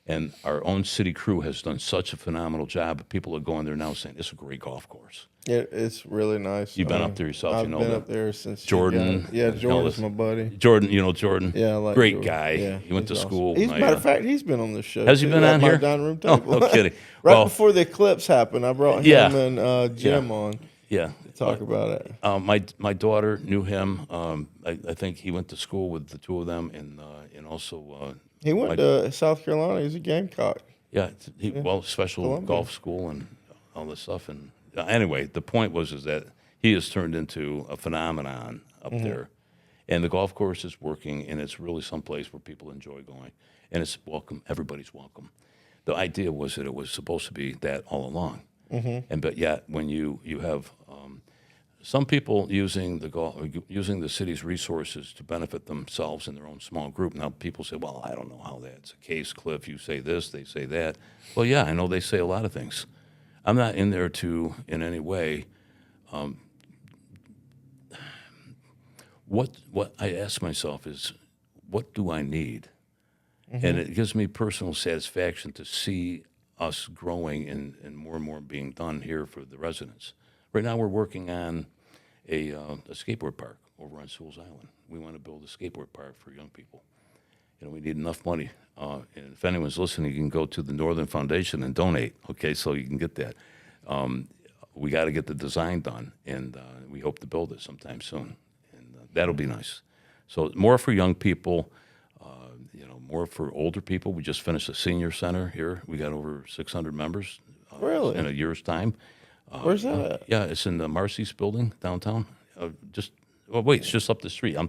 and our own city crew has done such a phenomenal job. People are going there now saying, it's a great golf course. Yeah, it's really nice. You've been up there yourself, I've you know been that. up there since Jordan. Yeah, Jordan's Jordan's my buddy. Jordan, you know Jordan? Yeah, I like great Jordan. guy. Yeah, he went to he's awesome. school. Matter of fact, he's been on this show. Has he too, been at on my here? dining room Oh, table. no kidding. Right Well, before the eclipse happened, I brought him Yeah. and Jim on yeah. to talk about it. My daughter knew him. I think he went to school with the two of them, and also He went to South Carolina. He's a Gamecock. yeah, special Columbia. golf school and all this stuff. And anyway, the point is that he has turned into a phenomenon up there, and the golf course is working, and it's really someplace where people enjoy going, and it's welcome. Everybody's welcome. The idea was that it was supposed to be that all along, and but yet when you have some people using the city's resources to benefit themselves in their own small group. Now people say, well, I don't know how that's the case, Cliff. You say this, they say that. Well, yeah, I know they say a lot of things. I'm not in there to, in any way, what I ask myself is, what do I need? And it gives me personal satisfaction to see us growing and more being done here for the residents. Right now, we're working on a skateboard park over on Sewell's Island. We want to build a skateboard park for young people. You know, we need enough money. And if anyone's listening, you can go to the Northern Foundation and donate. Okay, so you can get that. We got to get the design done, and we hope to build it sometime soon, and that'll be nice. So more for young people. More for older people. We just finished a senior center here. We got over 600 members. Really? In a year's time. Where's that at? Yeah, it's in the Marcy's building downtown. It's just up the street. I'm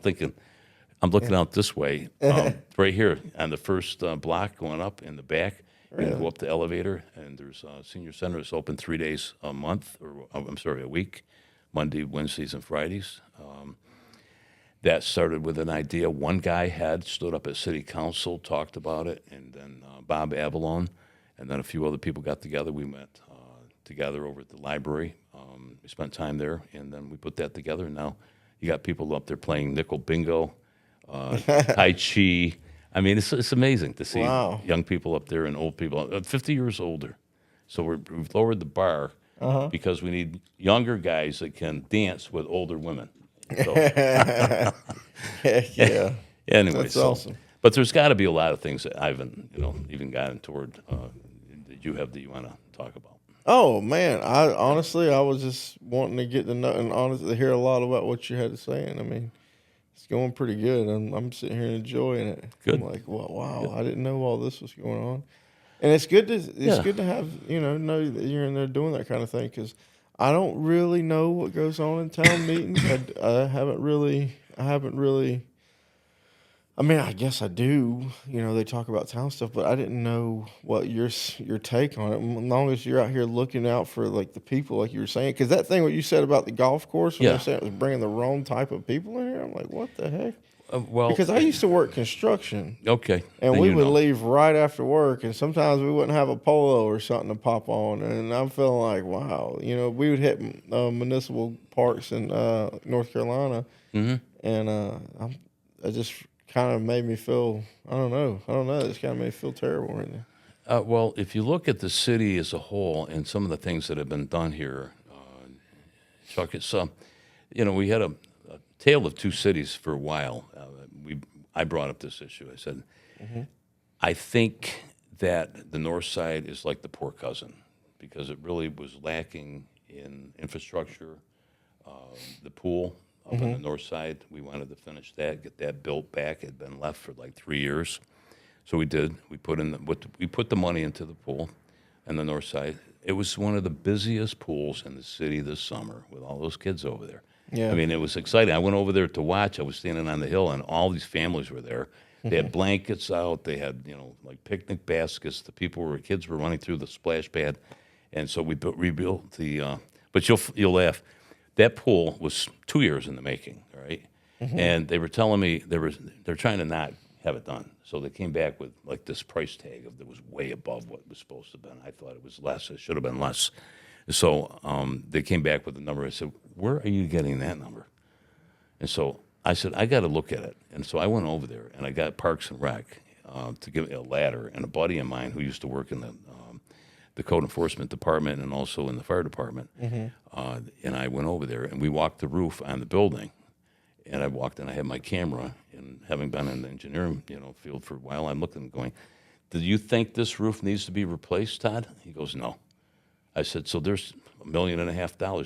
looking out this way, right here on the first block going up in the back. You can go up the elevator, and there's a senior center that's open 3 days a month, a week, Monday, Wednesdays, and Fridays. That started with an idea one guy had, stood up at city council, talked about it, and then Bob Avalone, and then a few other people got together. We met together over at the library. We spent time there, and then we put that together. And now you got people up there playing nickel bingo, Tai Chi. I mean, it's amazing to see young people up there and old people, 50 years older. So we've lowered the bar because we need younger guys that can dance with older women. So. Heck yeah. Anyway, That's awesome. But there's got to be a lot of things that I've even gotten toward that you want to talk about. Oh man, I was just wanting to get to know and honestly hear a lot about what you had to say. And I mean, it's going pretty good. I'm sitting here enjoying it. Good. I'm like, wow, good. I didn't know all this was going on. And it's good to have know that you're in there doing that kind of thing, because I don't really know what goes on in town meetings. I haven't really. I mean, I guess I do. They talk about town stuff, but I didn't know what your take on it. As long as you're out here looking out for like the people, like you were saying, because that thing what you said about the golf course, when you're saying it was bringing the wrong type of people in here, I'm like, what the heck? Because I used to work construction. Okay. And we would leave right after work, and sometimes we wouldn't have a polo or something to pop on. And I'm feeling like, wow, we would hit municipal parks in North Carolina, and I just kind of made me feel, I don't know. It just kind of made me feel terrible right now. Well, if you look at the city as a whole and some of the things that have been done here, Chuck, it's we had a tale of two cities for a while. I brought up this issue. I said, I think that the north side is like the poor cousin, because it really was lacking in infrastructure. The pool up on the north side, we wanted to finish that, get that built back. It had been left for like 3 years. So we did. We put the money into the pool on the north side. It was one of the busiest pools in the city this summer with all those kids over there. Yeah. I mean, it was exciting. I went over there to watch. I was standing on the hill, and all these families were there. They had blankets out. They had, like picnic baskets. The kids were running through the splash pad, and so we rebuilt the. But you'll laugh. That pool was 2 years in the making. All right, and they were telling me they're trying to not have it done. So they came back with like this price tag that was way above what it was supposed to have been. I thought it was less. It should have been less. So they came back with a number. I said, "Where are you getting that number?" And so I said, "I got to look at it." And so I went over there and I got Parks and Rec to give me a ladder, and a buddy of mine who used to work in the code enforcement department and also in the fire department. And I went over there and we walked the roof on the building. And I walked and I had my camera, and having been in the engineering field for a while, I'm looking and going, "Do you think this roof needs to be replaced, Todd?" He goes, "No." I said, "So there's $1.5 million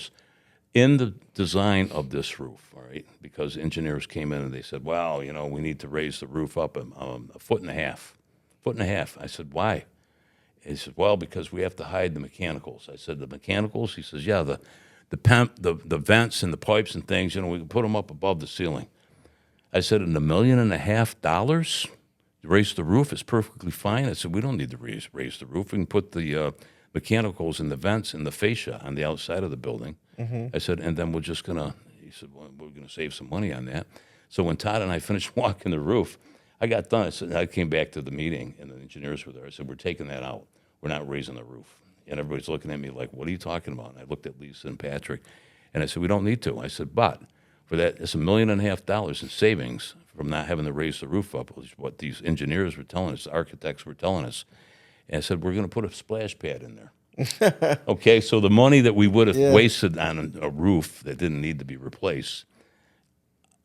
in the design of this roof, all right?" Because engineers came in and they said, "Well, we need to raise the roof up a foot and a half." Foot and a half. I said, "Why?" He said, "Well, because we have to hide the mechanicals." I said, "The mechanicals?" He says, "Yeah, the vents and the pipes and things, we can put them up above the ceiling." I said, "And $1.5 million to raise the roof is perfectly fine." I said, "We don't need to raise the roof. We can put the mechanicals and the vents and the fascia on the outside of the building." I said, "And then he said, "Well, we're going to save some money on that." So when Todd and I finished walking the roof, I got done. I came back to the meeting, and the engineers were there. I said, "We're taking that out. We're not raising the roof." And everybody's looking at me like, "What are you talking about?" And I looked at Lisa and Patrick, and I said, "We don't need to." I said, "But for that, it's $1.5 million in savings from not having to raise the roof up," was what these engineers were telling us, the architects were telling us. And I said, "We're going to put a splash pad in there." Okay, so the money that we would have wasted on a roof that didn't need to be replaced,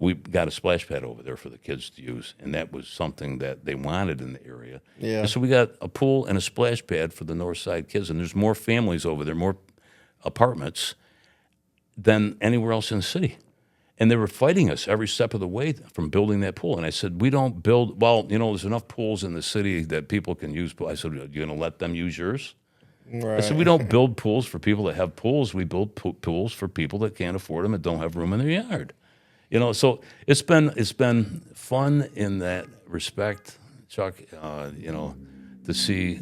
we got a splash pad over there for the kids to use, and that was something that they wanted in the area. Yeah. And so we got a pool and a splash pad for the North Side kids, and there's more families over there, more apartments than anywhere else in the city. And they were fighting us every step of the way from building that pool. And I said, "We don't build, there's enough pools in the city that people can use." I said, "Are you going to let them use yours?" Right. I said, "We don't build pools for people that have pools. We build pools for people that can't afford them and don't have room in their yard." So it's been fun in that respect, Chuck. To see,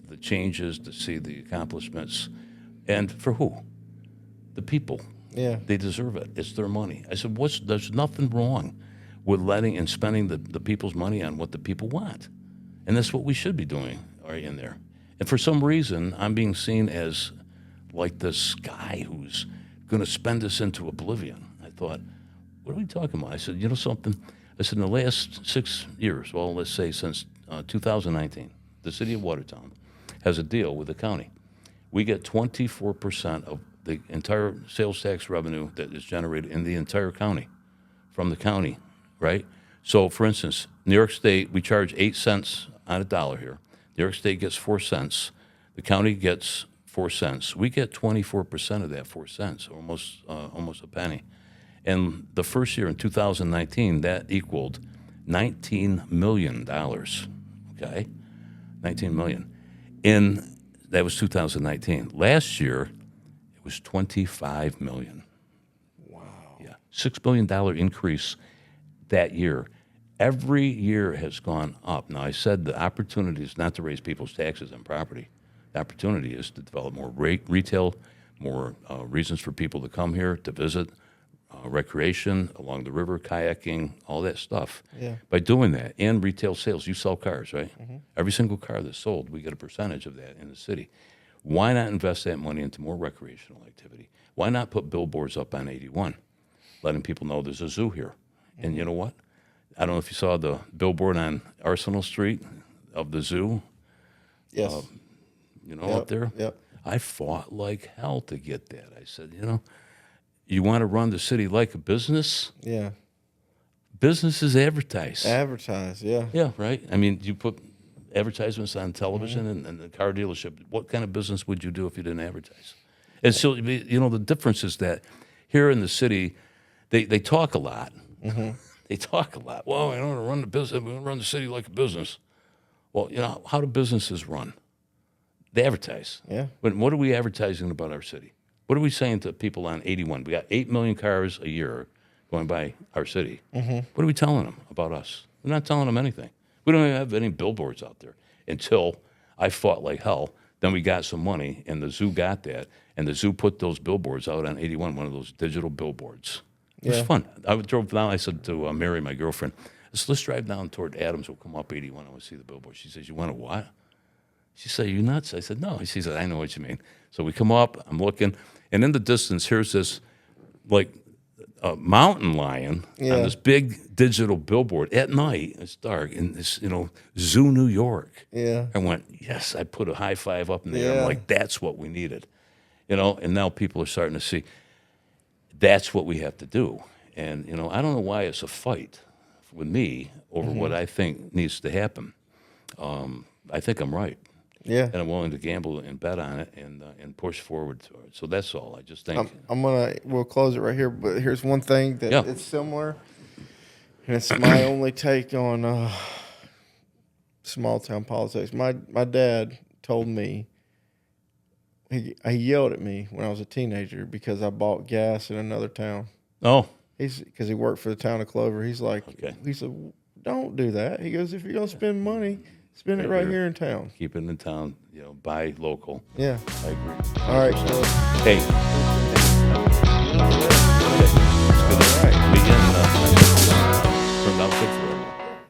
the changes, to see the accomplishments, and for who? The people. Yeah. They deserve it. It's their money. I said, there's nothing wrong with letting and spending the people's money on what the people want, and that's what we should be doing right in there. And for some reason, I'm being seen as like this guy who's going to spend us into oblivion. I thought, what are we talking about? I said, something? I said, in the last 6 years, well, let's say since 2019, the city of Watertown has a deal with the county. We get 24% of the entire sales tax revenue that is generated in the entire county from the county, right? So, for instance, New York State, we charge 8 cents on a dollar here. New York State gets 4 cents. The county gets 4 cents. We get 24% of that 4 cents, almost a penny. And the first year in 2019, that equaled $19 million. Okay, $19 million. That was 2019. Last year, it was $25 million. Wow. Yeah, $6 billion increase that year. Every year has gone up. Now, I said the opportunity is not to raise people's taxes on property. The opportunity is to develop more retail, more reasons for people to come here to visit, recreation along the river, kayaking, all that stuff. Yeah. By doing that, and retail sales, you sell cars, right? Mm-hmm. Every single car that's sold, we get a percentage of that in the city. Why not invest that money into more recreational activity? Why not put billboards up on 81, letting people know there's a zoo here? Mm-hmm. And you know what? I don't know if you saw the billboard on Arsenal Street of the zoo. Yes. Up there? Yep. I fought like hell to get that. I said, you want to run the city like a business? Yeah. Businesses advertise. Advertise, yeah. Yeah, right? I mean, you put advertisements on television and the car dealership. What kind of business would you do if you didn't advertise? And so, the difference is that here in the city, they talk a lot. Mm-hmm. They talk a lot. Well, I want to run the business. We want to run the city like a business. Well, how do businesses run? They advertise. Yeah. But what are we advertising about our city? What are we saying to people on 81? We got 8 million cars a year going by our city. What are we telling them about us? We're not telling them anything. We don't even have any billboards out there until I fought like hell. Then we got some money, and the zoo got that, and the zoo put those billboards out on 81, one of those digital billboards. It was fun. I drove down. I said to Mary, my girlfriend, let's drive down toward Adams. We'll come up 81. I want to see the billboard. She says, you want to what? She said, you nuts? I said, no. She said, I know what you mean. So we come up. I'm looking, and in the distance, here's this, like, a mountain lion on this big digital billboard at night. It's dark in this, Zoo, New York. Yeah. I went, yes. I put a high five up in the air. I'm like, that's what we needed, And now people are starting to see that's what we have to do. And I don't know why it's a fight with me over what I think needs to happen. I think I'm right. Yeah. And I'm willing to gamble and bet on it and push forward to it. So that's all. I just think. We'll close it right here, but here's one thing that it's similar, and it's my only take on small town politics. My dad told me, he yelled at me when I was a teenager because I bought gas in another town. Oh. Because he worked for the town of Clover. He's like, he said, don't do that. He goes, if you're going to spend money, spend it right here in town. Keep it in town, buy local. Yeah. I agree. All right. Hey.